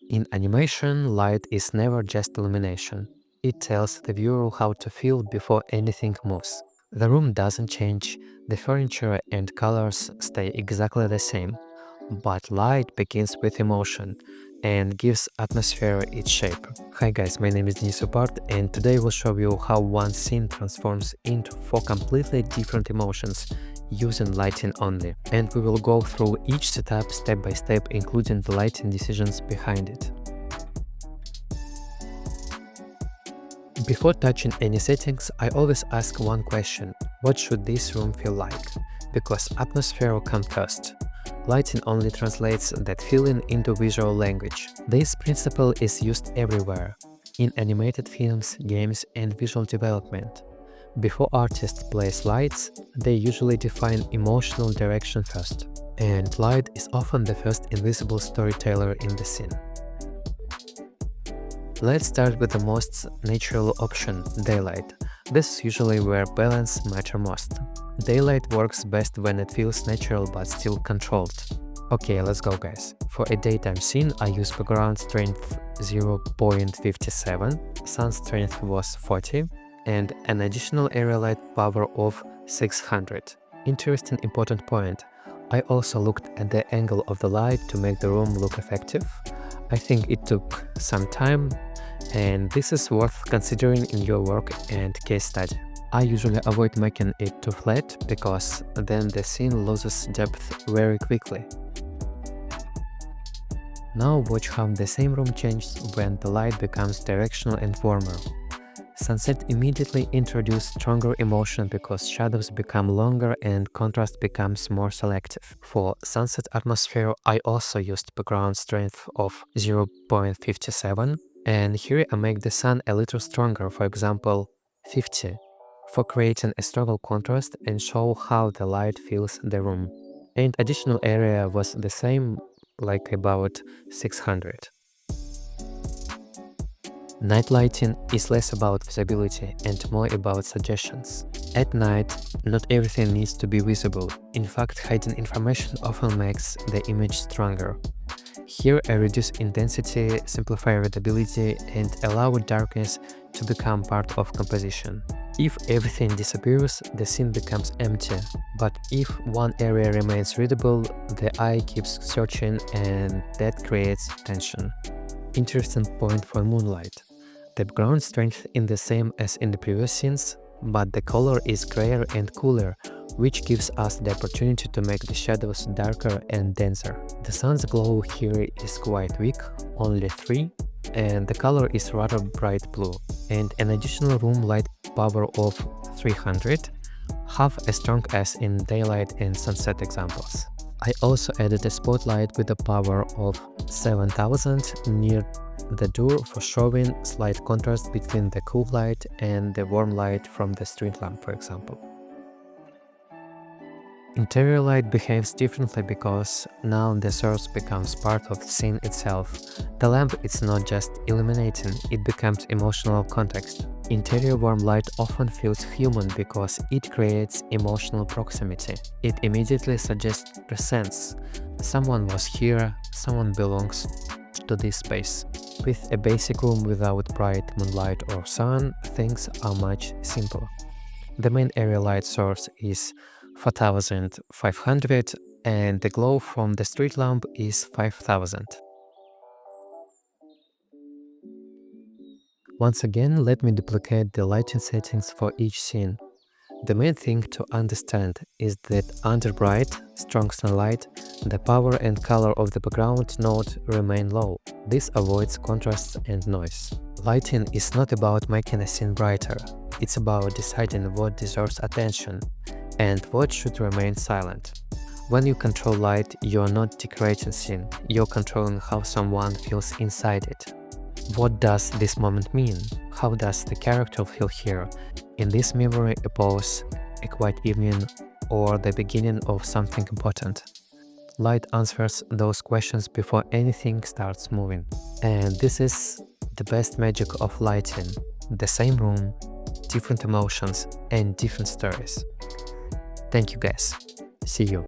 In animation, light is never just illumination. It tells the viewer how to feel before anything moves. The room doesn't change, the furniture and colors stay exactly the same, but light begins with emotion and gives atmosphere its shape. Hi guys, my name is Denis Upart, and today we'll show you how one scene transforms into 4 completely different emotions using lighting only. And we will go through each setup step by step, including the lighting decisions behind it. Before touching any settings, I always ask one question: what should this room feel like? Because atmosphere will come first. Lighting only translates that feeling into visual language. This principle is used everywhere, in animated films, games, and visual development. Before artists place lights, they usually define emotional direction first, and light is often the first invisible storyteller in the scene. Let's start with the most natural option, daylight. This is usually where balance matters most. Daylight works best when it feels natural but still controlled. Okay, let's go guys. For a daytime scene, I use background strength 0.57, sun strength was 40, and an additional area light power of 600. Interesting important point. I also looked at the angle of the light to make the room look effective. I think it took some time, and this is worth considering in your work and case study. I usually avoid making it too flat, because then the scene loses depth very quickly. Now watch how the same room changes when the light becomes directional and warmer. Sunset immediately introduces stronger emotion because shadows become longer and contrast becomes more selective. For sunset atmosphere, I also used background strength of 0.57, and here I make the sun a little stronger, for example 50, for creating a stronger contrast and show how the light fills the room. And additional area was the same, like about 600. Night lighting is less about visibility and more about suggestions. At night, not everything needs to be visible. In fact, hiding information often makes the image stronger. Here I reduce intensity, simplify readability, and allow darkness to become part of composition. If everything disappears, the scene becomes empty, but if one area remains readable, the eye keeps searching, and that creates tension. Interesting point for Moonlight. The background strength is the same as in the previous scenes, but the color is grayer and cooler, which gives us the opportunity to make the shadows darker and denser. The sun's glow here is quite weak, only 3, and the color is rather bright blue, and an additional room light power of 300, half as strong as in daylight and sunset examples. I also added a spotlight with a power of 7000 near the door for showing slight contrast between the cool light and the warm light from the street lamp, for example. Interior light behaves differently because now the source becomes part of the scene itself. The lamp is not just illuminating, it becomes emotional context. Interior warm light often feels human because it creates emotional proximity. It immediately suggests presence. Someone was here, someone belongs to this space. With a basic room without bright moonlight or sun, things are much simpler. The main area light source is 4500 and the glow from the street lamp is 5000. Once again, let me duplicate the lighting settings for each scene. The main thing to understand is that under bright, strong sunlight, the power and color of the background node remain low. This avoids contrasts and noise. Lighting is not about making a scene brighter, it's about deciding what deserves attention and what should remain silent. When you control light, you are not decorating scene, you're controlling how someone feels inside it. What does this moment mean? How does the character feel here? In this memory, a pause, a quiet evening, or the beginning of something important? Light answers those questions before anything starts moving. And this is the best magic of lighting. The same room, different emotions, and different stories. Thank you guys. See you.